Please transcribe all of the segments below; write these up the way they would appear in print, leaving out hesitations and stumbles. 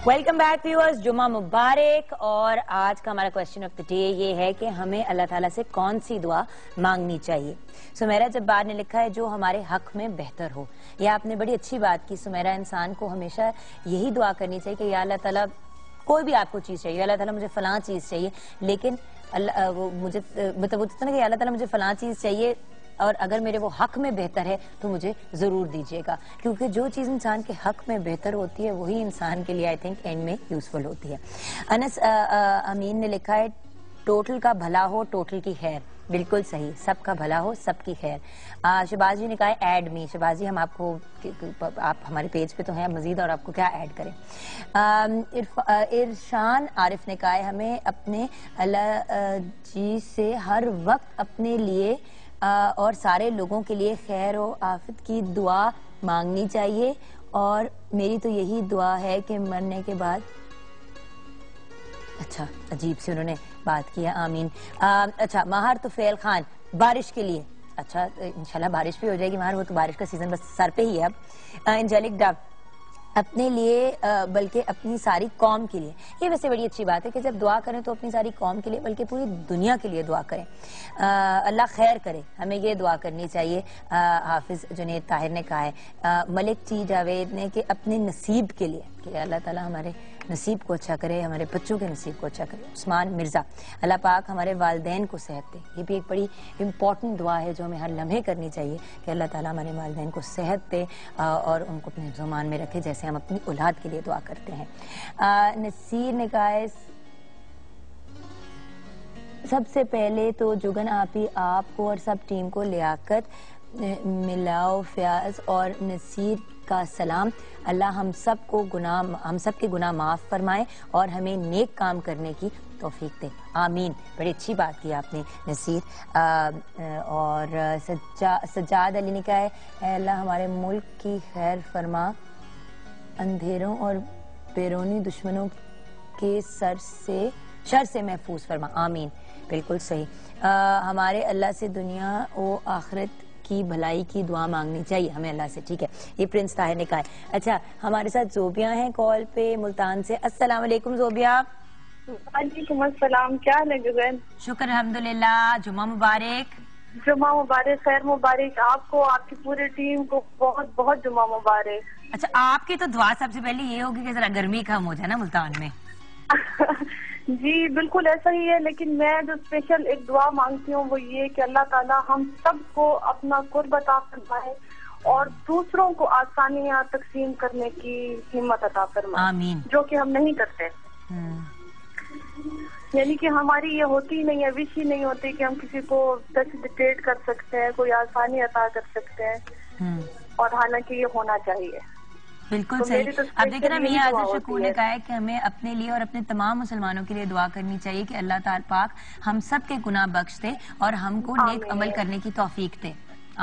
Welcome back viewers, جمعہ مبارک. اور آج کا ہمارا کوشچن آف دا ڈے یہ ہے کہ ہمیں اللہ تعالیٰ سے کون سی دعا مانگنی چاہیے. سمیرہ جبار نے لکھا ہے جو ہمارے حق میں بہتر ہو. یہ آپ نے بڑی اچھی بات کی سمیرہ. انسان کو ہمیشہ یہی دعا کرنی چاہیے کہ یا اللہ تعالیٰ کوئی بھی آپ کو چیز چاہیے، اللہ تعالیٰ مجھے فلاں چیز چاہیے، لیکن اللہ وہ مجھے مطلب وہ کہ یا اللہ تعالیٰ مجھے فلاں چیز چاہیے اور اگر میرے وہ حق میں بہتر ہے تو مجھے ضرور دیجیے گا، کیونکہ جو چیز انسان کے حق میں بہتر ہوتی ہے وہی انسان کے لیے آئی تھنک اینڈ میں یوزفل ہوتی ہے. انس امین نے لکھا ہے ٹوٹل کا بھلا ہو ٹوٹل کی خیر. بالکل صحیح، سب کا بھلا ہو سب کی خیر. شہباز جی نے کہا ہے ایڈ می. شہباز جی ہم آپ کو، آپ ہمارے پیج پہ تو ہیں مزید اور آپ کو کیا ایڈ کریں. ارشان عارف نے کہا ہے ہمیں اپنے اللہ جی سے ہر وقت اپنے لیے اور سارے لوگوں کے لیے خیر و آفت کی دعا مانگنی چاہیے، اور میری تو یہی دعا ہے کہ مرنے کے بعد. اچھا عجیب سے انہوں نے بات کی ہے. آمین. اچھا ماہر طفیل خان بارش کے لیے. اچھا انشاءاللہ بارش بھی ہو جائے گی ماہر، وہ تو بارش کا سیزن بس سر پہ ہی ہے اب. انجیلک ڈب اپنے لیے بلکہ اپنی ساری قوم کے لیے. یہ ویسے بڑی اچھی بات ہے کہ جب دعا کریں تو اپنی ساری قوم کے لیے بلکہ پوری دنیا کے لیے دعا کریں. اللہ خیر کرے، ہمیں یہ دعا کرنی چاہیے. حافظ جنید طاہر نے کہا ہے. ملک ٹی جاوید نے کہ اپنے نصیب کے لیے، کہ اللہ تعالیٰ ہمارے نصیب کو اچھا کرے، ہمارے بچوں کے نصیب کو اچھا کرے. عثمان مرزا اللہ پاک ہمارے والدین کو صحت دے. یہ بھی ایک بڑی امپورٹنٹ دعا ہے جو ہمیں ہر لمحے کرنی چاہیے کہ اللہ تعالیٰ ہمارے والدین کو صحت دے اور ان کو اپنے زمان میں رکھے جیسے ہم اپنی اولاد کے لیے دعا کرتے ہیں. نصیر نے کہا ہے سب سے پہلے تو جگن آپی آپ کو اور سب ٹیم کو لیاقت ملاؤ فیاض اور نصیر کا سلام. اللہ ہم سب کے گناہ معاف فرمائے اور ہمیں نیک کام کرنے کی توفیق دے. آمین. بڑی اچھی بات کی آپ نے نصیر. اور سجاد علی نے کہا ہے اے اللہ ہمارے ملک کی خیر فرما، اندھیروں اور بیرونی دشمنوں کے شر سے محفوظ فرما. آمین. بالکل صحیح. ہمارے اللہ سے دنیا و آخرت کی بھلائی کی دعا مانگنی چاہیے ہمیں اللہ سے. ٹھیک ہے، یہ پرنس طاہر نے کہا ہے. اچھا ہمارے ساتھ زوبیہ ہیں کال پہ ملتان سے. السلام علیکم زوبیہ. وعلیکم السلام. کیا حال ہے جوبین؟ شکر الحمدللہ. جمعہ مبارک. جمعہ مبارک، خیر مبارک آپ کو، آپ کی پوری ٹیم کو بہت بہت جمعہ مبارک. اچھا آپ کی تو دعا سب سے پہلے یہ ہوگی کہ ذرا گرمی کم ہو جائے نا ملتان میں. جی بالکل ایسا ہی ہے، لیکن میں جو اسپیشل ایک دعا مانگتی ہوں وہ یہ کہ اللہ تعالیٰ ہم سب کو اپنا قرب عطا فرمائے اور دوسروں کو آسانیاں تقسیم کرنے کی ہمت عطا فرمائے. آمین. جو کہ ہم نہیں کرتے. یعنی کہ ہماری یہ ہوتی ہی نہیں ہے، وش ہی نہیں ہوتی کہ ہم کسی کو فیسیلیٹیٹ کر سکتے ہیں، کوئی آسانی عطا کر سکتے ہیں، اور حالانکہ یہ ہونا چاہیے. بالکل صحیح. اب دیکھیں نا میاں عاطف شکور نے کہا ہے کہ ہمیں اپنے لیے اور اپنے تمام مسلمانوں کے لیے دعا کرنی چاہیے کہ اللہ تعالیٰ پاک ہم سب کے گناہ بخش دے اور ہم کو نیک عمل کرنے کی توفیق دے.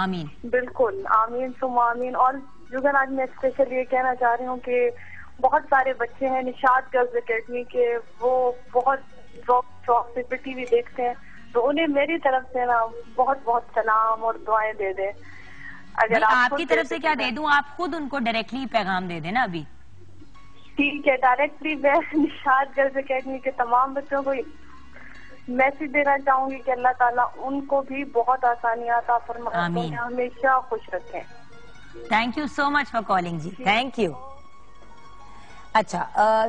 آمین. بالکل آمین ثم آمین. اور جگر آج میں اسپیشل یہ کہنا چاہ رہی ہوں کہ بہت سارے بچے ہیں نشاط گرلز اکیڈمی کے، وہ بہت شوق سے ٹی وی دیکھتے ہیں، تو انہیں میری طرف سے نا بہت بہت سلام اور دعائیں دے دیں. اگر آپ کی طرف سے کیا دے دوں، آپ خود ان کو ڈائریکٹلی پیغام دے دیں نا ابھی. ٹھیک ہے، ڈائریکٹلی میں نشاط گرلز اکیڈمی کے تمام بچوں کو میسج دینا چاہوں گی کہ اللہ تعالیٰ ان کو بھی بہت آسانیاں عطا فرمائے، انہیں ہمیشہ خوش رکھیں. Thank you so much for calling جی. Thank you. اچھا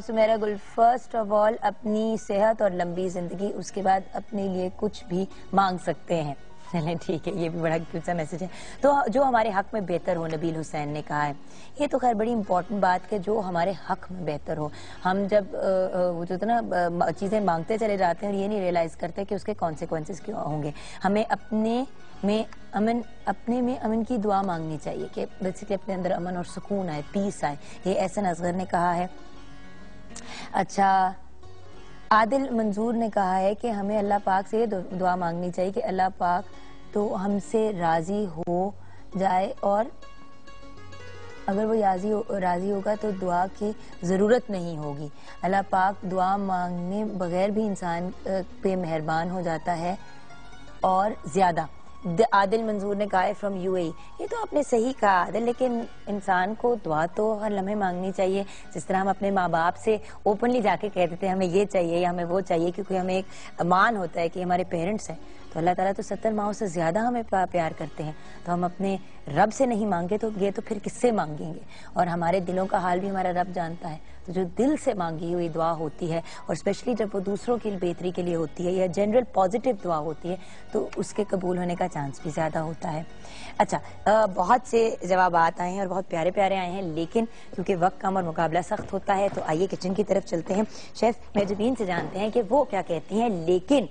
Sameera Gul first of all اپنی صحت اور لمبی زندگی، اس کے بعد اپنے لیے کچھ بھی مانگ سکتے ہیں. چلیں ٹھیک ہے، یہ بھی بڑا کیوٹ سا میسج ہے. تو جو ہمارے حق میں بہتر ہو، نبیل حسین نے کہا ہے. یہ تو خیر بڑی امپورٹنٹ بات کہ جو ہمارے حق میں بہتر ہو. ہم جب وہ جو نا چیزیں مانگتے چلے جاتے ہیں اور یہ نہیں ریئلائز کرتے کہ اس کے کانسیکوینسز کیا ہوں گے. ہمیں اپنے میں امن کی دعا مانگنی چاہیے کہ بیسیکلی اپنے اندر امن اور سکون آئے، پیس آئے. یہ احسن اصغر نے کہا ہے. اچھا عادل منظور نے کہا ہے کہ ہمیں اللہ پاک سے یہ دعا مانگنی چاہیے کہ اللہ پاک تو ہم سے راضی ہو جائے اور اگر وہ راضی ہوگا تو دعا کی ضرورت نہیں ہوگی. اللہ پاک دعا مانگنے بغیر بھی انسان پہ مہربان ہو جاتا ہے اور زیادہ. عادل منظور نے کہا ہے فرام UAE. یہ تو آپ نے صحیح کہا عادل, لیکن انسان کو دعا تو ہر لمحے مانگنی چاہیے. جس طرح ہم اپنے ماں باپ سے اوپنلی جا کے کہتے تھے ہمیں یہ چاہیے یا ہمیں وہ چاہیے, کیونکہ ہمیں ایک مان ہوتا ہے کہ ہمارے پیرنٹس ہیں, تو اللہ تعالیٰ تو 70 ماؤں سے زیادہ ہمیں پیار کرتے ہیں. تو ہم اپنے رب سے نہیں مانگے تو یہ تو پھر کس سے مانگیں گے؟ اور ہمارے دلوں کا حال بھی ہمارا رب جانتا ہے. تو جو دل سے مانگی ہوئی دعا ہوتی ہے, اور اسپیشلی جب وہ دوسروں کی بہتری کے لیے ہوتی ہے یا جنرل پازیٹیو دعا ہوتی ہے, تو اس کے قبول ہونے کا چانس بھی زیادہ ہوتا ہے. اچھا, بہت سے جوابات آئے ہیں اور بہت پیارے پیارے آئے ہیں, لیکن کیونکہ وقت کم اور مقابلہ سخت ہوتا ہے تو آئیے کچن کی طرف چلتے ہیں. شیف میجبین سے جانتے ہیں کہ وہ کیا کہتی ہیں. لیکن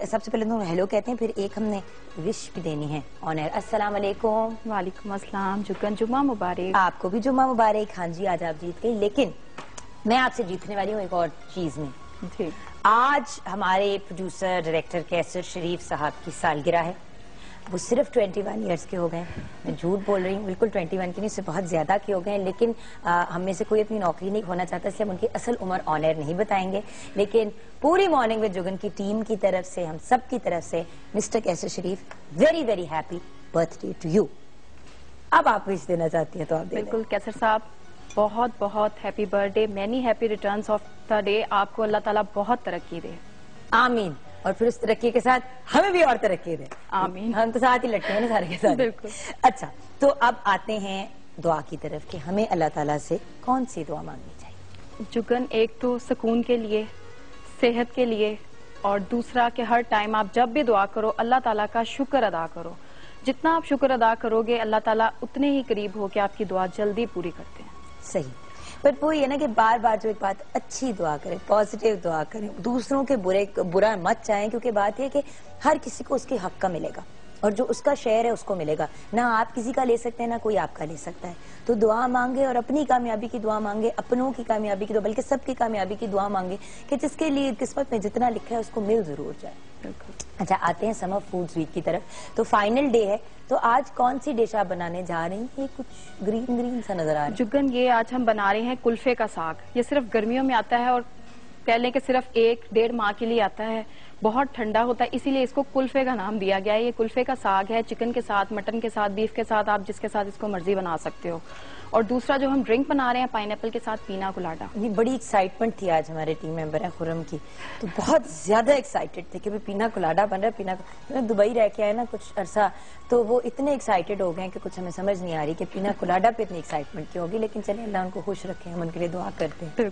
سب سے پہلے تو ہیلو کہتے ہیں, پھر ایک ہم نے وش بھی دینی ہے آن ایئر. السلام علیکم. وعلیکم السلام. جمعہ مبارک. آپ کو بھی جمعہ مبارک. ہاں جی, آج آپ جیت گئی, لیکن میں آپ سے جیتنے والی ہوں ایک اور چیز میں. جی, آج ہمارے پروڈیوسر ڈائریکٹر کیسر شریف صاحب کی سالگرہ ہے. وہ صرف 21 ایئرس کے ہو گئے ہیں. میں جھوٹ بول رہی ہوں, بالکل 21 کی نہیں, اس سے بہت زیادہ کے ہو گئے ہیں. لیکن ہم میں سے کوئی اپنی نوکری نہیں کھونا چاہتا, اس لیے ہم ان کی اصل عمر آن ایئر نہیں بتائیں گے. لیکن پوری مارننگ ود جگن کی ٹیم کی طرف سے, ہم سب کی طرف سے, mister Kaiser Sharif, very very happy birthday to you. اب آپ وش دینا چاہتی ہیں تو آپ بالکل کیسر صاحب, بہت بہت happy birth day, many happy returns of the day. آپ کو اللہ تعالیٰ بہت ترقی دے. آمین. اور پھر اس ترقی کے ساتھ ہمیں بھی اور ترقی دے. آمین. ہم تو ساتھ ہی لٹکے ہیں نا سارے کے ساتھ. بالکل. اچھا, تو اب آتے ہیں دعا کی طرف کہ ہمیں اللہ تعالیٰ سے کون سی دعا مانگنی چاہیے. جگن, ایک تو سکون کے لیے, صحت کے لیے, اور دوسرا کہ ہر ٹائم آپ جب بھی دعا کرو اللہ تعالیٰ کا شکر ادا کرو. جتنا آپ شکر ادا کرو گے اللہ تعالیٰ اتنے ہی قریب ہو کہ آپ کی دعا جلدی پوری کرتے ہیں. صحیح. پر وہ یہ نا کہ بار بار جو ایک بات, اچھی دعا کریں, پازیٹیو دعا کریں, دوسروں کے برا مت چاہیں, کیونکہ بات یہ کہ ہر کسی کو اس کے حق کا ملے گا, اور جو اس کا شیئر ہے اس کو ملے گا. نہ آپ کسی کا لے سکتے ہیں, نہ کوئی آپ کا لے سکتا ہے. تو دعا مانگے اور اپنی کامیابی کی دعا مانگے, اپنوں کی کامیابی کی دعا, بلکہ سب کی کامیابی کی دعا مانگے کہ جس کے لیے قسمت میں جتنا لکھا ہے اس کو مل ضرور جائے. اچھا, آتے ہیں سمر فوڈز ویک کی طرف. تو فائنل ڈے ہے, تو آج کون سی ڈش آپ بنانے جا رہی ہیں؟ یہ کچھ گرین سا نظر آ رہا ہے. جگن, یہ آج ہم بنا رہے ہیں کلفے کا ساگ. یہ صرف گرمیوں میں آتا ہے اور کہہ لیں کہ صرف 1-1.5 ماہ کے لیے آتا ہے. بہت ٹھنڈا ہوتا ہے, اسی لیے اس کو کلفے کا نام دیا گیا ہے. یہ کلفے کا ساگ ہے, چکن کے ساتھ, مٹن کے ساتھ, بیف کے ساتھ, آپ جس کے ساتھ اس کو مرضی بنا سکتے ہو. اور دوسرا جو ہم ڈرنک بنا رہے ہیں پائن ایپل کے ساتھ, پینا کولاڈا. یہ بڑی ایکسائٹمنٹ تھی آج ہمارے ٹیم ممبر ہیں خرم کی, تو بہت زیادہ ایکسائٹڈ تھے کہ پینا کولاڈا بن رہا ہے. دبئی رہ کے آئے نا کچھ عرصہ, تو وہ اتنے ایکسائٹڈ ہو گئے کہ کچھ ہمیں سمجھ نہیں آ رہی کہ پینا کولاڈا پہ اتنی ایکسائٹمنٹ کی ہوگی. لیکن چلیں اللہ ان کو خوش رکھیں, ہم ان کے لیے دعا کرتے ہیں.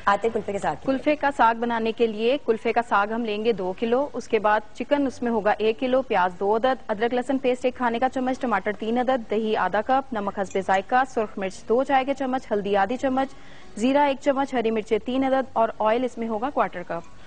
آتے کلفے کے ساگ. کلفے کا ساگ بنانے کے لیے کلفے کا ساگ ہم لیں گے 2 کلو. اس کے بعد چکن اس میں ہوگا 1 کلو, پیاز 2 عدد, ادرک لہسن پیسٹ 1 کھانے کا چمچ, ٹماٹر 3 عدد, دہی آدھا کپ, نمک حسب ذائقہ, سرخ مرچ 2 چائے کے چمچ, ہلدی آدھی چمچ, زیرہ 1 چمچ, ہری مرچیں 3 عدد, اور آئل اس میں ہوگا 1/4 کپ.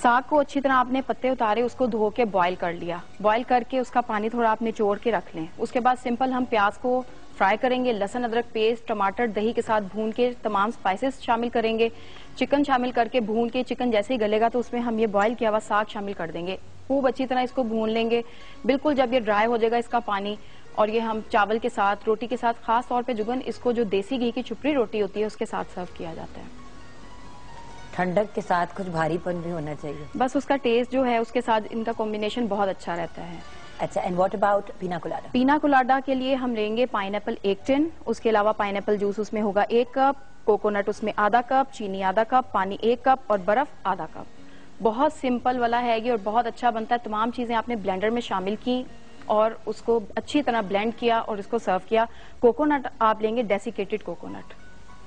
ساگ کو اچھی طرح آپ نے پتے اتارے, اس کو دھو کے بوائل کر لیا. بوائل کر کے اس کا پانی تھوڑا آپ نچوڑ کے رکھ لیں. اس کے بعد سمپل ہم پیاز کو فرائی کریں گے, لہسن ادرک پیسٹ, ٹماٹر, دہی کے ساتھ بھون کے تمام سپائسز شامل کریں گے. چکن شامل کر کے بھون کے, چکن جیسے ہی گلے گا تو اس میں ہم یہ بوائل کیا ہوا ساگ شامل کر دیں گے. خوب اچھی طرح اس کو بھون لیں گے. بالکل جب یہ ڈرائی ہو جائے گا اس کا پانی, اور یہ ہم چاول کے ساتھ, روٹی کے ساتھ, خاص طور پہ جگن اس کو جو دیسی گھی کی چپڑی روٹی ہوتی ہے اس کے ساتھ سرو کیا جاتا ہے. ٹھنڈک کے ساتھ کچھ بھاری پن بھی ہونا چاہیے. بس اس کا ٹیسٹ جو ہے اس کے ساتھ ان کا کمبینیشن بہت اچھا رہتا ہے. اچھا, اینڈ واٹ اباؤٹ پینا کولاڈا؟ پینا کولاڈا کے لیے ہم لیں گے پائن ایپل 1 ٹن. اس کے علاوہ پائن ایپل جوس اس میں ہوگا 1 کپ, کوکونٹ اس میں آدھا کپ, چینی آدھا کپ, پانی 1 کپ, اور برف آدھا کپ. بہت سمپل والا ہے یہ اور بہت اچھا بنتا ہے. تمام چیزیں آپ نے بلینڈر میں شامل کی اور اس کو اچھی طرح بلینڈ کیا اور اس کو سرو کیا. کوکونٹ آپ لیں گے ڈیسیکیٹڈ کوکونٹ,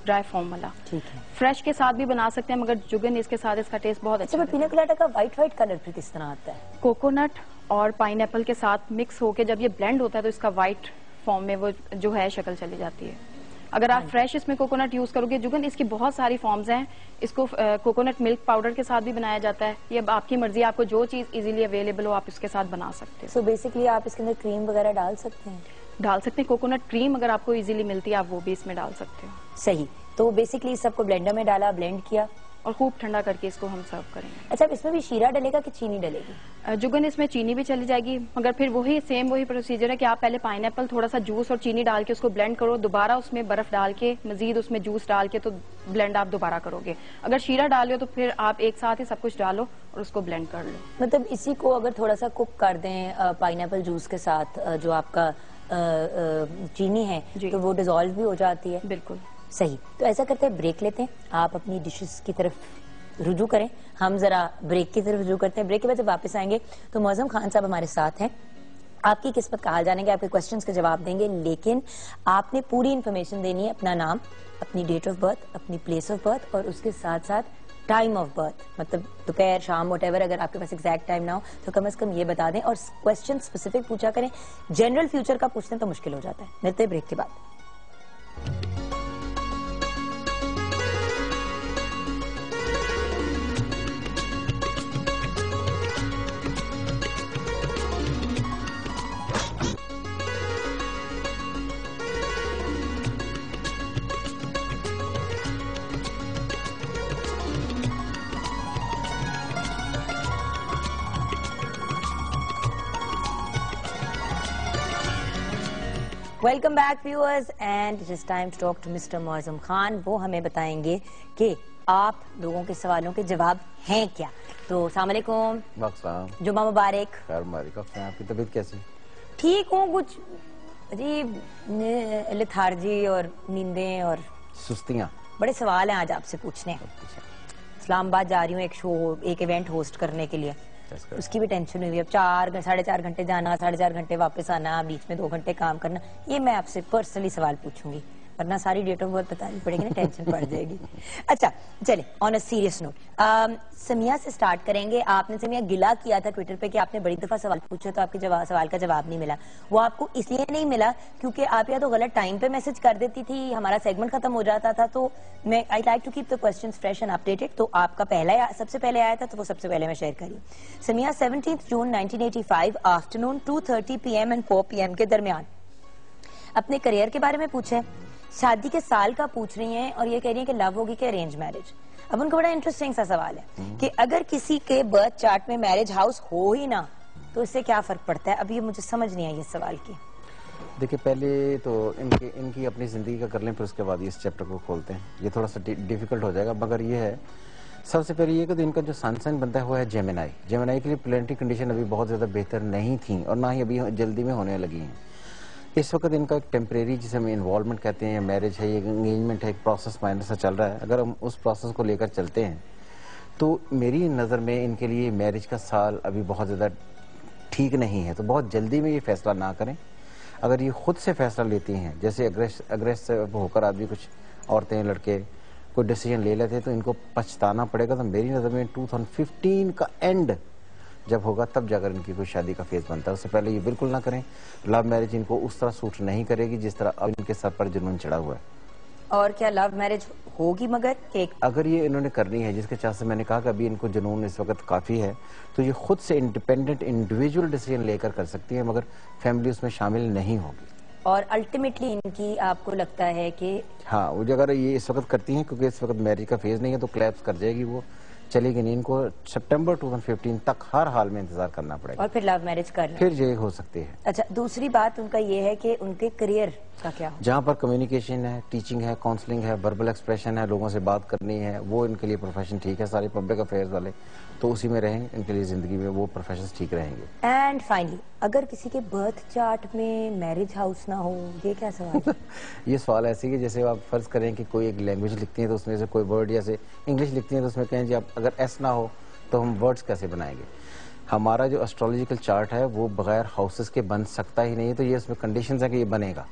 ڈرائی فارم والا. ٹھیک ہے, فریش کے ساتھ بھی بنا سکتے ہیں, مگر جگن اس کے ساتھ اس کا ٹیسٹ بہت اچھا. پینا کولاڈا کا وائٹ کلر پھر کس طرح آتا ہے؟ کوکونٹ اور پائن ایپل کے ساتھ مکس ہو کے جب یہ بلینڈ ہوتا ہے تو اس کا وائٹ فارم میں وہ جو ہے شکل چلی جاتی ہے. اگر آپ فریش اس میں کوکونٹ یوز کرو گے, جگن اس کی بہت ساری فارمز ہیں. اس کو کوکونٹ ملک پاؤڈر کے ساتھ بھی بنایا جاتا ہے. یہ آپ کی مرضی, آپ کو جو چیز ایزیلی اویلیبل ہو آپ اس کے ساتھ بنا سکتے ہیں. سو بیسکلی آپ اس کے اندر کریم وغیرہ ڈال سکتے ہیں؟ ڈال سکتے ہیں. کوکونٹ کریم اگر آپ کو ایزیلی ملتی ہے آپ وہ بھی اس میں ڈال سکتے ہیں. صحیح. تو بیسکلی سب کو بلینڈر میں ڈالا, بلینڈ کیا, اور خوب ٹھنڈا کر کے اس کو ہم سرو کریں گے. اچھا اس میں بھی شیرہ ڈلے گا کہ چینی ڈلے گی؟ جگن اس میں چینی بھی چلی جائے گی، مگر پھر وہی پروسیجر ہے کہ آپ پہلے پائن ایپل تھوڑا سا جوس اور چینی ڈال کے اس کو بلینڈ کرو، دوبارہ اس میں برف ڈال کے مزید اس میں جوس ڈال کے تو بلینڈ آپ دوبارہ کرو گے. اگر شیرہ ڈالو تو پھر آپ ایک ساتھ ہی سب کچھ ڈالو اور اس کو بلینڈ کر لو. مطلب اسی کو اگر تھوڑا سا کوک کر دیں پائن ایپل جوس کے ساتھ جو آپ کا چینی ہے تو وہ ڈیزالو بھی ہو جاتی ہے. بالکل صحیح. تو ایسا کرتے ہیں بریک لیتے ہیں، آپ اپنی ڈشز کی طرف رجوع کریں، ہم ذرا بریک کی طرف رجوع کرتے ہیں. بریک کے بعد جب واپس آئیں گے تو معظم خان صاحب ہمارے ساتھ ہیں، آپ کی قسمت کا حال جانیں گے، آپ کے کوسچنز کے جواب دیں گے، لیکن آپ نے پوری انفارمیشن دینی ہے، اپنا نام، اپنی ڈیٹ آف برتھ، اپنی پلیس آف برتھ اور اس کے ساتھ ساتھ ٹائم آف برتھ، مطلب دوپہر شام وٹ ایور. اگر آپ کے پاس ایگزیکٹ ٹائم نہ ہو تو کم از کم یہ بتا دیں اور کوسچن اسپیسیفک پوچھا کریں. جنرل فیوچر کا پوچھتے ہیں تو مشکل ہو جاتا ہے. ملتے ہیں بریک کے بعد. Welcome back viewers and it is time to talk to mister Moazzam Khan. وہ ہمیں بتائیں گے کہ آپ لوگوں کے سوالوں کے جواب ہیں کیا. تو السلام علیکم. جمعہ مبارک. خیر مبارک. آپ کی طبیعت کیسی؟ ٹھیک ہوں، کچھ عجیب لتھارجی اور نیندیں اور سستیاں. بڑے سوال ہیں آج آپ سے پوچھنے. اسلام آباد جا رہی ہوں ایک ایونٹ ہوسٹ کرنے کے لیے، اس کی بھی ٹینشن ہوئی. اب 4.5 گھنٹے جانا، 4.5 گھنٹے واپس آنا، بیچ میں 2 گھنٹے کام کرنا. یہ میں آپ سے پرسنلی سوال پوچھوں گی ورنہ ساری ڈیٹ آف برتھ بتانی پڑے گی نا، ٹینشن پڑ جائے گی. اچھا چلے آن اے سیریس نوٹ سمیہ سے سٹارٹ کریں گے. آپ نے سمیہ گلا کیا تھا ٹویٹر پہ کہ آپ نے بڑی دفعہ سوال پوچھا تو آپ کے سوال کا جواب نہیں ملا. وہ آپ کو اس لیے نہیں ملا کیونکہ آپ یا تو غلط ٹائم پہ میسج کر دیتی تھی، ہمارا سیگمنٹ ختم ہو جاتا تھا. تو میں I like to keep the questions fresh and updated. تو آپ کا پہلا سب سے پہلے آیا تھا تو وہ سب سے پہلے میں شیئر کری. سمیہ 17 جون 1985 آفٹرنون 2:30 PM اینڈ 4 PM کے درمیان اپنے کریئر کے بارے میں پوچھے، شادی کے سال کا پوچھ رہی ہیں اور یہ کہہ رہی ہیں کہ لو ہوگی کہ ارینج میرج. اب ان کو بڑا انٹرسٹنگ سا سوال ہے کہ اگر کسی کے برتھ چارٹ میں میرج ہاؤس ہو ہی نہ تو اس سے کیا فرق پڑتا ہے. اب یہ مجھے سمجھ نہیں آئی اس سوال کی. دیکھیں پہلے تو ان کی اپنی زندگی کا کر لیں، پھر اس کے بعد اس چیپٹر کو کھولتے ہیں. یہ تھوڑا سا ڈیفیکلٹ ہو جائے گا، مگر یہ ہے سب سے پہلے یہ کہ ان کا جو سن سائن بنتا ہوا ہے جیمنائی. جیمنائی کے لیے پلانٹری کنڈیشن ابھی بہت زیادہ بہتر نہیں تھیں اور نہ ہی ابھی جلدی میں ہونے لگی ہیں. اس وقت ان کا ایک ٹیمپریری جسے ہم انوالومنٹ کہتے ہیں، میرج ہے، یہ انگیجمنٹ ہے، ایک پروسیس مائنڈ سے چل رہا ہے. اگر ہم اس پروسیس کو لے کر چلتے ہیں تو میری نظر میں ان کے لیے میرج کا سال ابھی بہت زیادہ ٹھیک نہیں ہے. تو بہت جلدی میں یہ فیصلہ نہ کریں. اگر یہ خود سے فیصلہ لیتی ہیں، جیسے اگریسو ہو کر آدمی کچھ عورتیں لڑکے کوئی ڈیسیجن لے لیتے ہیں تو ان کو پچھتانا پڑے گا. تو میری نظر میں 2015 کا اینڈ جب ہوگا تب جا کر ان کی کوئی شادی کا فیز بنتا ہے. اس سے پہلے یہ بالکل نہ کریں. لو میرج ان کو اس طرح سوٹ نہیں کرے گی جس طرح اب ان کے سر پر جنون چڑھا ہوا ہے. اور کیا لو میرج ہوگی مگر اگر یہ انہوں نے کرنی ہے، جس کے چاہ سے میں نے کہا کہ ابھی ان کو جنون اس وقت کافی ہے، تو یہ خود سے انڈیپینڈنٹ انڈیویجول ڈیسیجن لے کر سکتی ہیں، مگر فیملی اس میں شامل نہیں ہوگی. اور الٹیمیٹلی ان کی آپ کو لگتا ہے کہ ہاں وہ اگر یہ اس وقت کرتی ہیں کیونکہ اس وقت میرج کا فیز نہیں ہے تو کلیپس کر جائے گی، وہ چلے گی نہیں. ان کو سپٹمبر 2015 تک ہر حال میں انتظار کرنا پڑے گا اور پھر لو میرج کر لیں. پھر یہ ہو سکتی ہے. اچھا دوسری بات ان کا یہ ہے کہ ان کے کریئر کا کیا ہو؟ جہاں پر کمیونیکیشن ہے، ٹیچنگ ہے، کاؤنسلنگ ہے، وربل ایکسپریشن ہے، لوگوں سے بات کرنی ہے، وہ ان کے لیے پروفیشن ٹھیک ہے. سارے پبلک افیئرز والے تو اسی میں رہیں، ان کے لیے زندگی میں وہ پروفیشنز ٹھیک رہیں گے. اینڈ فائنلی اگر کسی کے برتھ چارٹ میں میرج ہاؤس نہ ہو، یہ کیا سوال ہے؟ یہ سوال ایسے کہ جیسے آپ فرض کریں کہ کوئی ایک لینگویج لکھتی ہیں تو اس میں سے کوئی ورڈ، جیسے انگلش لکھتی ہیں تو اس میں کہیں جی آپ اگر ایس نہ ہو تو ہم ورڈز کیسے بنائیں گے. ہمارا جو اسٹرولوجیکل چارٹ ہے وہ بغیر ہاؤسز کے بن سکتا ہی نہیں ہے. تو یہ اس میں کنڈیشنز ہیں کہ یہ بنے گا.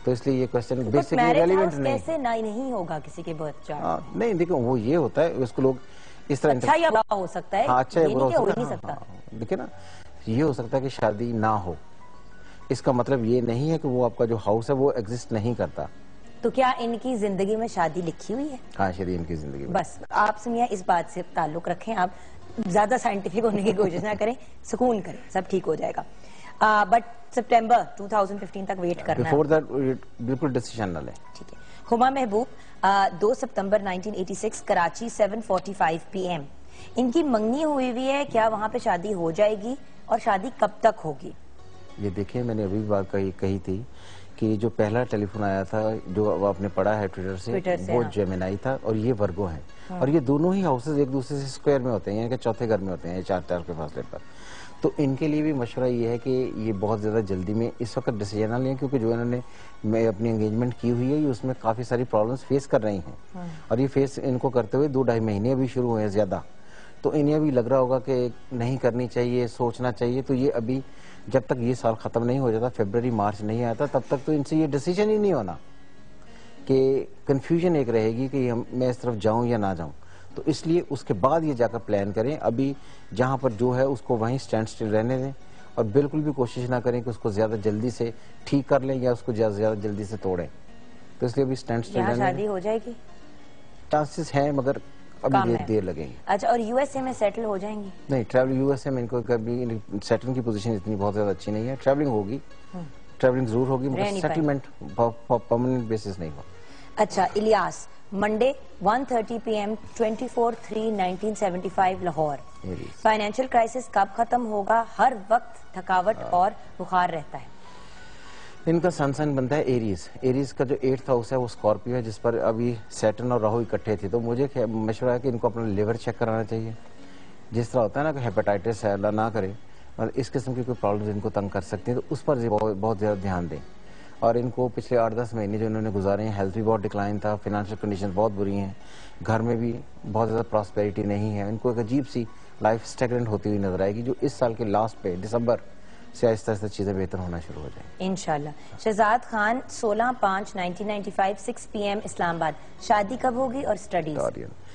تو اس لیے یہ کوسچن بیسکلی ریلیونٹ نہیں. کیسے نہیں ہوگا کسی کے برتھ چارٹ؟ نہیں دیکھو وہ یہ ہوتا ہے اس کو لوگ اس طرح اچھا یا برا ہو سکتا ہے. ہاں اچھا یا برا ہو نہیں سکتا. دیکھیں نا یہ ہو سکتا ہے کہ شادی نہ ہو. اس کا مطلب یہ نہیں ہے کہ وہ آپ کا جو ہاؤس ہے وہ ایگزسٹ نہیں کرتا. تو کیا ان کی زندگی میں شادی لکھی ہوئی ہے؟ ہاں شادی ان کی زندگی میں. بس آپ سمیہ اس بات سے تعلق رکھیں، آپ زیادہ سائنٹیفک ہونے کی کوشش نہ کریں، سکون کریں، سب ٹھیک ہو جائے گا. بٹ سپٹمبر 2015 تک ویٹ کرنا ہے. بیفور دیٹ بالکل ڈیسیژن نہ لیں. ٹھیک ہے. ہما محبوب 2 ستمبر 1986 کراچی 7:45 PM. ان کی منگنی ہوئی ہے, کیا وہاں پہ شادی ہو جائے گی اور شادی کب تک ہوگی؟ یہ دیکھیں میں نے ابھی بات کہی تھی کہ جو پہلا ٹیلی فون آیا تھا جو آپ نے پڑھا ہے ٹویٹر سے وہ جیمنائی تھا اور یہ ورگو ہیں, اور یہ دونوں ہی ہاؤسز ایک دوسرے سے اسکوائر میں ہوتے ہیں, یعنی کہ چوتھے گھر میں ہوتے ہیں 4 کے فاصلے پر. تو ان کے لیے بھی مشورہ یہ ہے کہ یہ بہت زیادہ جلدی میں اس وقت ڈیسیجن نہ لیں, کیونکہ جو انہوں نے اپنی انگیجمنٹ کی ہوئی ہے یہ اس میں کافی ساری پرابلمس فیس کر رہی ہیں, اور یہ فیس ان کو کرتے ہوئے 2-2.5 مہینے ابھی شروع ہوئے ہیں زیادہ. تو انہیں بھی لگ رہا ہوگا کہ نہیں کرنی چاہیے, سوچنا چاہیے. تو یہ ابھی جب تک یہ سال ختم نہیں ہو جاتا, فیبرری مارچ نہیں آتا, تب تک تو ان سے یہ ڈیسیجن ہی نہیں ہونا, کہ کنفیوژن ایک رہے گی کہ میں اس طرف جاؤں یا نہ جاؤں. تو اس لیے اس کے بعد یہ جا کر پلان کریں. ابھی جہاں پر جو ہے اس کو وہیں سٹینڈ سٹل رہنے دیں, اور بالکل بھی کوشش نہ کریں کہ اس کو زیادہ جلدی سے ٹھیک کر لیں یا اس کو زیادہ جلدی سے توڑیں. تو اس لیے ابھی سٹینڈ سٹل رہنے دیں. شادی ہو جائے گی؟ چانسز ہیں مگر ابھی دیر لگیں گی. اچھا, اور یو ایس اے میں سیٹل ہو جائیں گی؟ نہیں, ٹریول یو ایس اے میں ان کو کبھی سیٹل کی پوزیشن اتنی بہت زیادہ اچھی نہیں ہے. ٹریولنگ ہوگی, ٹریولنگ ضرور ہوگی, مگر سیٹلمنٹ پرماننٹ بیسس نہیں ہوگا. اچھا, Ilyas Monday 1:30 PM 24/3/1975 Lahore. Financial crisis کب ختم ہوگا؟ ہر وقت تھکاوٹ اور بخار رہتا ہے. ان کا سن سائن بنتا ہے ایریز. ایریز کا جو 8th ہاؤس ہے وہ اسکارپیو ہے, جس پر ابھی سیٹرن اور راہو اکٹھے تھے. تو مجھے مشورہ ہے کہ ان کو اپنا لیور چیک کرانا چاہیے. جس طرح ہوتا ہے نا کہ ہیپاٹائٹس ہے, اللہ نہ کرے, اور اس قسم کی کوئی پرابلمز ان کو تنگ کر سکتی ہیں, تو اس پر بہت زیادہ دھیان دیں. اور ان کو پچھلے 8-10 مہینے جو انہوں نے گزارے ہیں, ہیلتھ بھی بہت ڈکلائن تھا, فائنینشیل کنڈیشن بہت بری ہیں, گھر میں بھی بہت زیادہ پراسپیرٹی نہیں ہے. ان کو ایک عجیب سی لائف اسٹیگننٹ ہوتی ہوئی نظر آئے گی, جو اس سال کے لاسٹ پہ دسمبر سے آہستہ آہستہ چیزیں بہتر ہونا شروع ہو جائیں انشاءاللہ. شہزاد خان 16/5/1995 6 PM اسلام آباد. شادی کب ہوگی اور سٹڈیز؟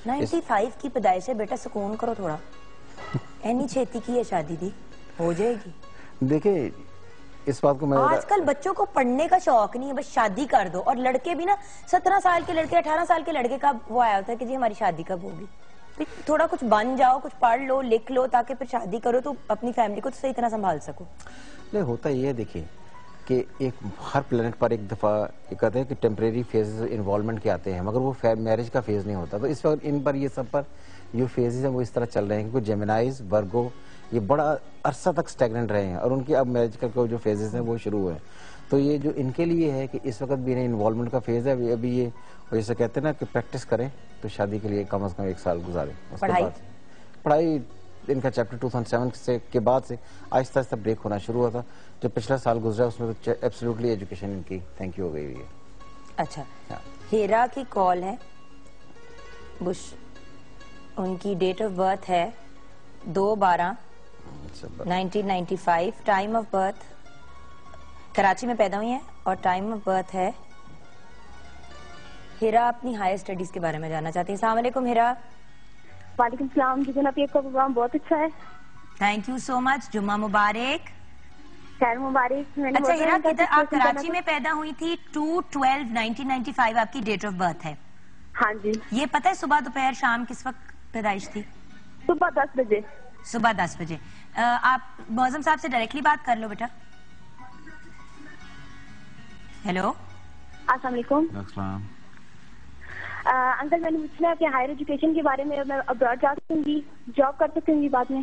95 کی پیدائش ہے بیٹا, سکون کرو تھوڑا. اینی چھیتی کی ہے شادی دی, ہو جائے گی. دیکھیں اس بات کو میں آج کل بچوں کو پڑھنے کا شوق نہیں ہے, بس شادی کر دو. اور لڑکے بھی نا 17 سال کے لڑکے 18 سال کے لڑکے کا وہ آیا ہوتا ہے کہ جی ہماری شادی کب ہوگی. تھوڑا کچھ بن جاؤ, کچھ پڑھ لو, لکھ لو, تاکہ پھر شادی کرو تو اپنی فیملی کو تو صحیح طرح سنبھال سکو. نہیں, ہوتا یہ ہے دیکھیں کہ ایک ہر پلانٹ پر ایک دفعہ کہتے ہیں کہ ٹیمپریری فیز انوالومنٹ کے آتے ہیں, مگر وہ میرج کا فیز نہیں ہوتا. تو اس وقت ان پر یہ سب پر جو فیزز ہیں وہ اس طرح چل رہے ہیں, کیونکہ جیمنائز ورگو یہ بڑا عرصہ تک سٹیگننٹ رہے ہیں, اور ان کی اب میرج کا جو فیزز ہیں وہ شروع ہوئے. تو یہ جو ان کے لیے ہے کہ اس وقت بھی انہیں انوالومنٹ کا فیز ہے, ابھی یہ جیسے کہتے ہیں نا کہ پریکٹس کریں, تو شادی کے لیے کم از کم 1 سال گزاریں. اس کے بعد پڑھائی ان کا چیپٹر 2007 کے بعد سے آہستہ آہستہ بریک ہونا شروع ہوا تھا. جو پچھلا سال گزرا اس میں تو ایبسلیوٹلی ایجوکیشن ان کی تھینک یو ہو گئی ہوئی ہے. اچھا, ہیرا کی کال ہے بش, ان کی ڈیٹ آف برتھ ہے 2/12/1995. ٹائم آف برتھ کراچی میں پیدا ہوئی ہیں, اور ٹائم آف برتھ ہے. ہیرا اپنی ہائر اسٹڈیز کے بارے میں جاننا چاہتی ہیں. السلام علیکم ہیرا. وعلیکم السلام. جی جناب, آپ کا پروگرام بہت اچھا ہے. تھینک یو سو مچ. جمعہ مبارک. خیر مبارک. اچھا ہیرا, کدھر آپ کراچی میں پیدا ہوئی تھی؟ 2/12/1995 آپ کی ڈیٹ آف برتھ ہے. ہاں جی. یہ پتہ ہے صبح دوپہر شام کس وقت پیدائش تھی؟ صبح 10 بجے. صبح 10 بجے. آپ معظم صاحب سے ڈائریکٹلی بات کر لو بیٹا. ہیلو, السلام علیکم. السلام. انکل میں نے پوچھنا ہے کہ ہائر ایجوکیشن کے بارے میں میں ابراڈ جا سکوں گی, جاب کر سکوں گی بعد میں؟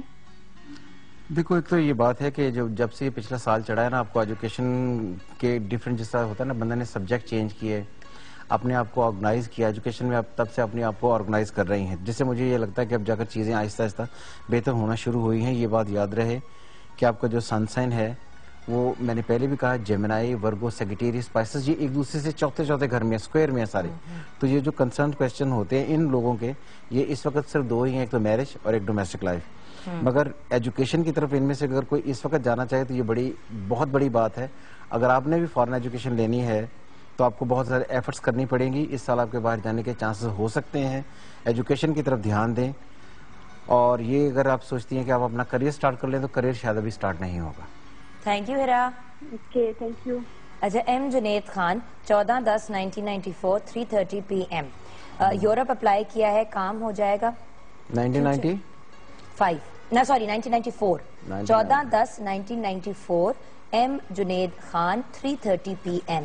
دیکھو ایک تو یہ بات ہے کہ جب سے پچھلا سال چڑھا ہے نا, آپ کو ایجوکیشن کے ڈفرینٹ جس طرح ہوتا ہے نا, بندہ نے سبجیکٹ چینج کیے, اپنے آپ کو آرگنائز کیا ایجوکیشن میں, آپ تب سے اپنے آپ کو آرگنائز کر رہی ہیں, جس سے مجھے یہ لگتا ہے کہ اب جا کر چیزیں آہستہ آہستہ بہتر ہونا شروع ہوئی ہیں. یہ بات یاد رہے کہ آپ کا جو سن سائن ہے وہ میں نے پہلے بھی کہا, جیمنائی, ورگو, سیگیٹیریس, اسپائسس, یہ ایک دوسرے سے چوتھے گھر میں اسکوائر میں ہیں سارے. تو یہ جو کنسرن کویسچن ہوتے ہیں ان لوگوں کے, یہ اس وقت صرف 2 ہی ہیں, ایک تو میرج اور ایک ڈومیسٹک لائف. مگر ایجوکیشن کی طرف ان میں سے اگر کوئی اس وقت جانا چاہے تو یہ بہت بڑی بات ہے. اگر آپ نے بھی فارن ایجوکیشن لینی ہے تو آپ کو بہت زیادہ ایفرٹس کرنی پڑیں گی. اس سال آپ کے باہر جانے کے چانسز ہو سکتے ہیں. ایجوکیشن کی طرف دھیان دیں, اور یہ اگر آپ سوچتی ہیں کہ آپ اپنا کریئر سٹارٹ کر لیں تو کریئر شاید ابھی سٹارٹ نہیں ہوگا. Thank you Hira. Okay, thank you. اچھا, M Junaid Khan 14/10/1994 3:30 PM. Europe apply کیا ہے, کام ہو جائے گا؟ 1994 14/10/1994 M Junaid Khan 3:30 PM.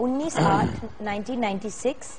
19/8/1996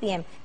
PM,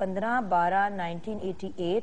15/12/1988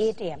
8 AM,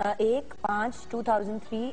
1/5/2003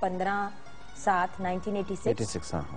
15/7/1986,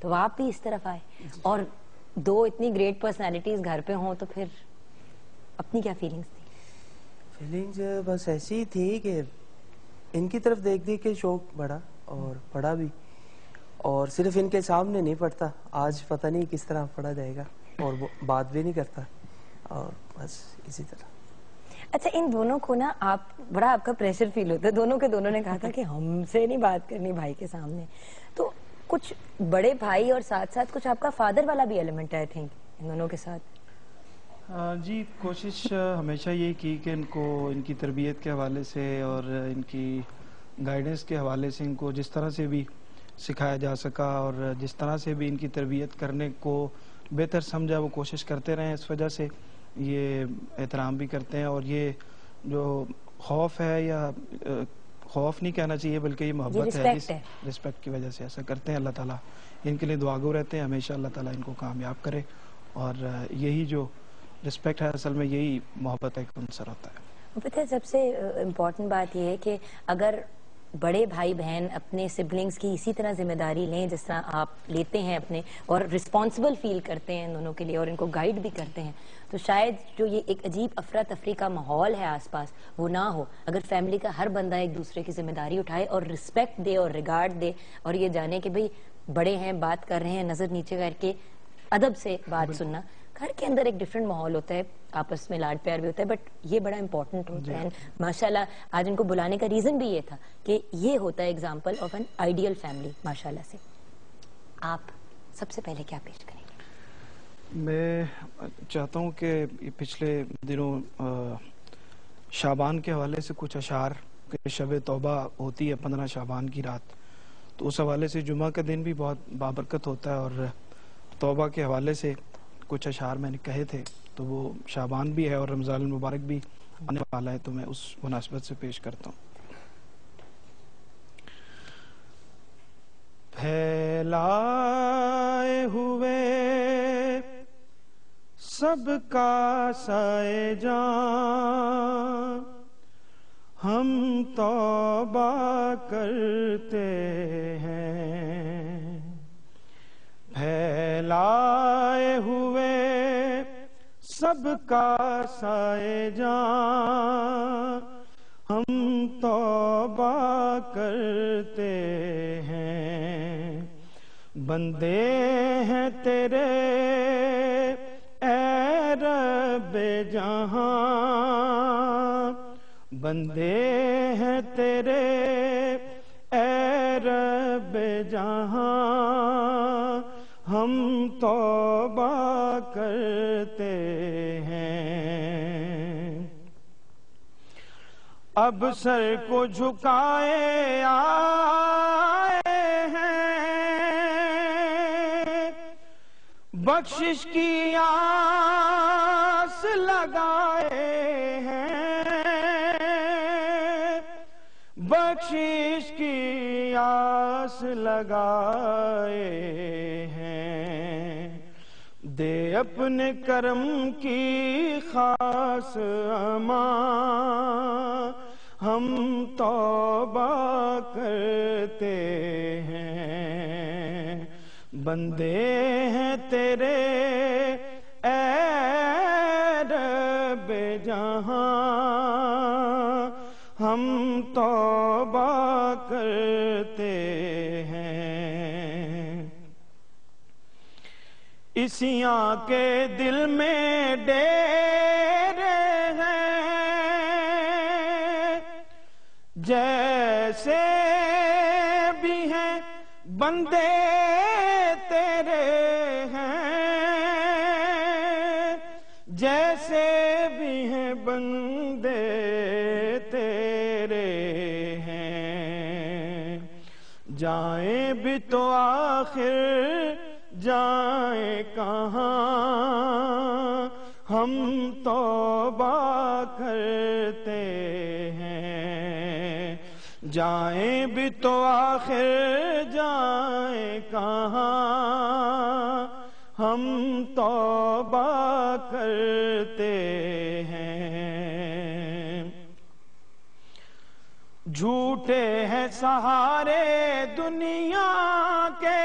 تو آپ بھی اس طرف آئے اور دو اتنی گریٹ پرسنالٹیز گھر پہ ہوں تو پھر اپنی کیا فیلنگز تھی؟ فیلنگز بس ایسی ہی تھی کہ ان کی طرف دیکھ دیکھ کے شوق بڑھا اور پڑھا بھی، اور صرف ان کے سامنے نہیں پڑھتا، آج پتہ نہیں کس طرح پڑھا جائے گا، اور بات بھی نہیں کرتا، اور بس اسی طرح. اچھا ان دونوں کو نا بڑا آپ کا پریشر فیل ہوتا ہے، دونوں کے دونوں نے کہا تھا کہ ہم سے نہیں بات کرنی بھائی کے سامنے، تو کچھ بڑے بھائی اور ساتھ ساتھ کچھ آپ کا فادر والا بھی ایلیمنٹ ہے آئی تھنک ان دونوں کے ساتھ. جی کوشش ہمیشہ یہ کی کہ ان کو ان کی تربیت کے حوالے سے اور ان کی گائیڈنس کے حوالے سے ان کو جس طرح سے بھی سکھایا جا سکا اور جس طرح سے بھی ان کی تربیت کرنے کو بہتر سمجھا وہ کوشش کرتے رہے. اس وجہ سے یہ احترام بھی کرتے ہیں، اور یہ جو خوف ہے یا خوف نہیں کہنا چاہیے بلکہ یہ محبت ہے، رسپیکٹ کی وجہ سے ایسا کرتے ہیں. اللہ تعالیٰ ان کے لیے دعاگو رہتے ہیں، ہمیشہ اللہ تعالیٰ ان کو کامیاب کرے، اور یہی جو رسپیکٹ ہے اصل میں یہی محبت کا عنصر ہوتا ہے. پتہ ہے سب سے امپورٹنٹ بات یہ ہے کہ اگر بڑے بھائی بہن اپنے سبلنگز کی اسی طرح ذمہ داری لیں جس طرح آپ لیتے ہیں اپنے، اور رسپانسبل فیل کرتے ہیں ان دونوں کے لیے اور ان کو گائیڈ بھی کرتے ہیں، تو شاید جو یہ ایک عجیب افراتفری کا ماحول ہے آس پاس وہ نہ ہو اگر فیملی کا ہر بندہ ایک دوسرے کی ذمہ داری اٹھائے اور رسپیکٹ دے اور ریگارڈ دے، اور یہ جانے کہ بھئی بڑے ہیں بات کر رہے ہیں نظر نیچے کر کے ادب سے بات سننا. گھر کے اندر ایک ڈفرنٹ ماحول ہوتا ہے، آپس میں لاڈ پیار بھی ہوتا ہے، بٹ یہ بڑا امپورٹنٹ ہوتا ہے. ماشاءاللہ آج ان کو بلانے کا ریزن بھی یہ تھا کہ یہ ہوتا ہے example of an ideal family ماشاءاللہ سے. آپ سب سے پہلے کیا پیش کریں گے؟ میں چاہتا ہوں کہ پچھلے دنوں شعبان کے حوالے سے کچھ اشعار کہ شب توبہ ہوتی ہے 15 شعبان کی رات، تو اس حوالے سے جمعہ کا دن بھی بہت بابرکت ہوتا ہے، اور توبہ کے حوالے سے کچھ اشعار میں نے کہے تھے، تو وہ شعبان بھی ہے اور رمضان المبارک بھی آنے والا ہے، تو میں اس مناسبت سے پیش کرتا ہوں. پھیلائے ہوئے سب کا سائے جان ہم توبہ کرتے ہیں، پھیلائے ہوئے سب کا سائے جان ہم توبہ کرتے ہیں. بندے ہیں تیرے اے رب جہاں، بندے ہیں تیرے اے رب جہاں ہم توبہ کرتے ہیں. اب سر کو جھکائے آئے ہیں، بخشش کی آس لگائے ہیں، بخشش کی آس لگائے ہیں. دے اپنے کرم کی خاص امان ہم توبہ کرتے ہیں. بندے ہیں تیرے اے رب جہاں ہم توبہ کرتے ہیں. اسیاں کے دل میں ڈیرے ہیں، جیسے بھی ہیں بندے تیرے ہیں، جیسے بھی ہیں بندے تیرے ہیں. جائیں بھی تو آخر جائیں کہاں ہم توبہ کرتے ہیں. جائیں بھی تو آخر جائیں کہاں ہم توبہ کرتے ہیں. جھوٹے ہیں سہارے دنیا کے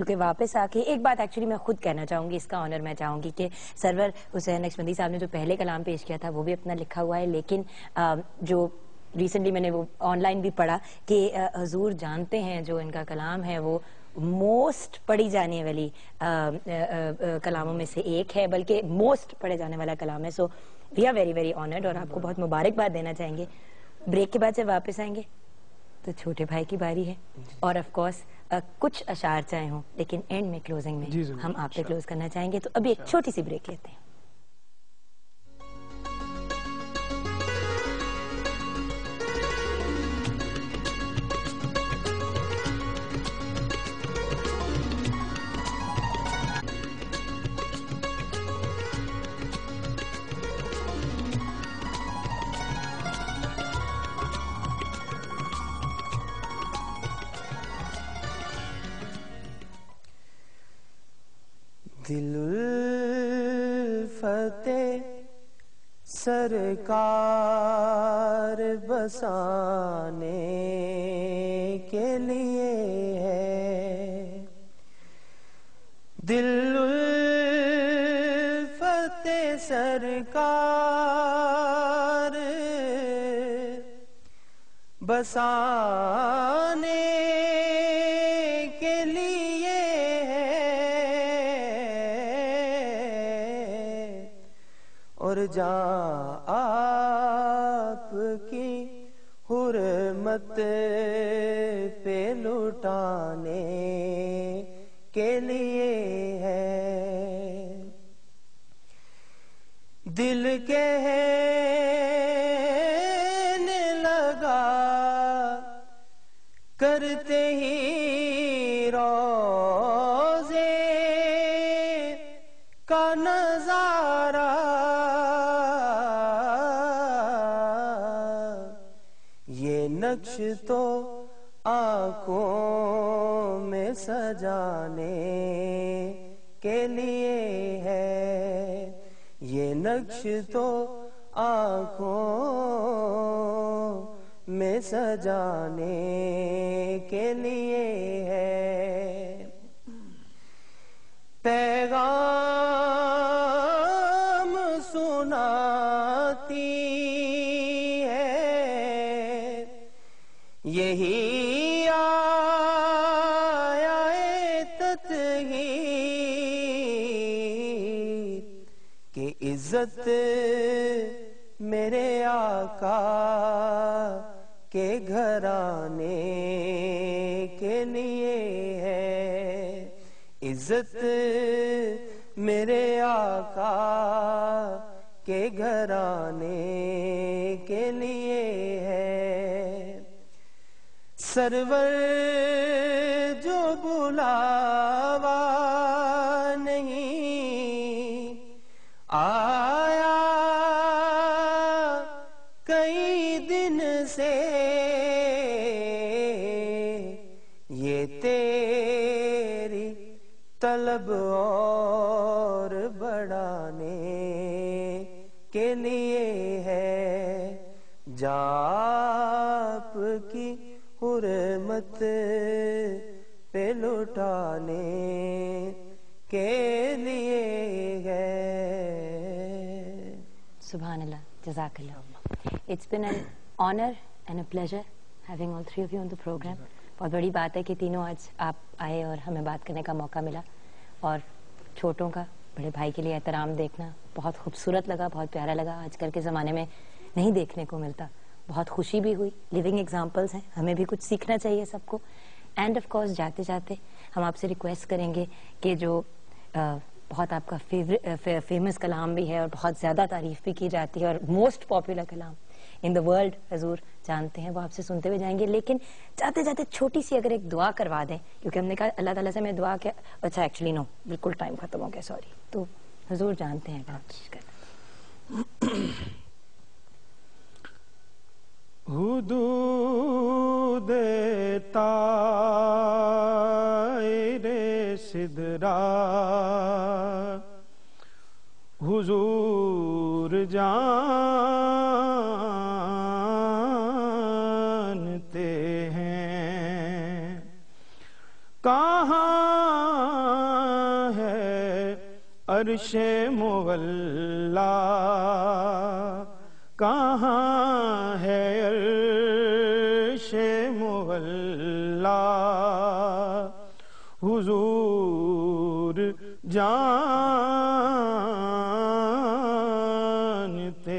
کیونکہ واپس آ کے ایک بات ایکچولی میں خود کہنا چاہوں گی, اس کا آنر میں چاہوں گی کہ سرور حسین نقشبندی صاحب نے جو پہلے کلام پیش کیا تھا وہ بھی اپنا لکھا ہوا ہے, لیکن جو ریسنٹلی میں نے وہ آن لائن بھی پڑھا کہ حضور جانتے ہیں جو ان کا کلام ہے وہ موسٹ پڑھی جانے والی کلاموں میں سے ایک ہے, بلکہ موسٹ پڑھے جانے والا کلام ہے. So we are very very honoured اور آپ کو بہت مبارکباد دینا چاہیں گے. بریک کے بعد جب واپس آئیں گے تو چھوٹے بھائی کی باری ہے, اور آف کورس کچھ اشعار چاہے ہوں لیکن اینڈ میں کلوزنگ میں ہم آپ پہ کلوز کرنا چاہیں گے. تو ابھی ایک چھوٹی سی بریک لیتے ہیں. دل الفتح سرکار بسانے کے لیے ہے, دل الفتح سرکار بسانے کے لیے اور جہاں آپ کی حرمت پہ لٹانے کے لیے ہے. دل کہنے لگا کرتے ہی روزے کا نظارہ یہ نقش تو آنکھوں میں سجانے کے لیے ہے, یہ نقش تو آنکھوں میں سجانے کے لیے ہے. پیغام سناتی ہے یہی آیا تطہیر کہ عزت میرے آقا کے گھرانے کے لیے ہے, عزت میرے آقا کے گھرانے کے لیے ہے. سرور جو بلاوا نہیں آیا کئی دن سے, یہ تیری طلب اور بڑھانے کے لیے ہے, جاپ کی حرمت پہ لٹانے کے لیے ہے. سبحان اللہ, جزاک اللہ. It's been an honor and a pleasure having all three of you on the program. بہت بڑی بات ہے کہ تینوں آج آپ آئے اور ہمیں بات کرنے کا موقع ملا, اور چھوٹوں کا بڑے بھائی کے لیے احترام دیکھنا بہت خوبصورت لگا, بہت پیارا لگا. آج کل کے زمانے میں نہیں دیکھنے کو ملتا. بہت خوشی بھی ہوئی. لیونگ ایگزامپلس ہیں, ہمیں بھی کچھ سیکھنا چاہیے سب کو. اینڈ آف کورس جاتے جاتے ہم آپ سے ریکویسٹ کریں گے کہ جو بہت آپ کا فیمس کلام بھی ہے اور بہت زیادہ تعریف بھی کی جاتی ہے اور موسٹ پاپولر کلام ان دا ورلڈ حضور جانتے ہیں, وہ آپ سے سنتے ہوئے جائیں گے. لیکن جاتے جاتے چھوٹی سی اگر ایک دعا کروا دیں, کیونکہ ہم نے کہا اللہ تعالیٰ سے میں دعا کیا, اچھا ایکچولی نو, بالکل ٹائم ختم ہو گیا, سوری. تو حضور جانتے ہیں حدود طائر سدرا حضور جانتے ہیں, کہاں عرش مولا کہاں ہے عرش مولا حضور جانتے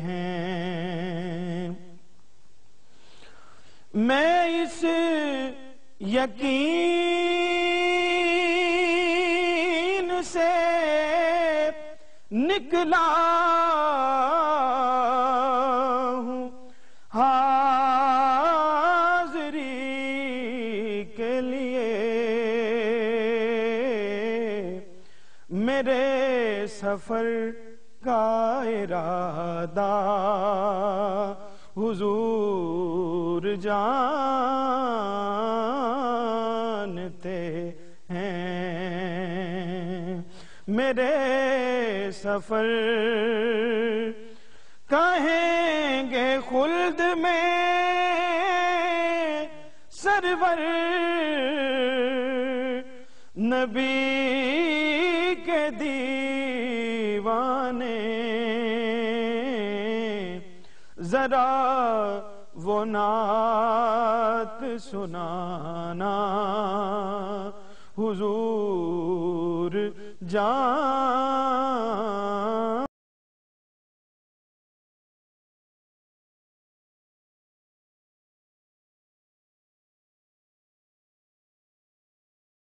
ہیں میں اس یقین سے نکلا ہوں حاضری کے لیے میرے سفر کا ارادہ حضور جانتے ہیں میرے سفر کہیں گے خلد میں سرور نبی کے دیوانے ذرا وہ نعت سنانا حضور جان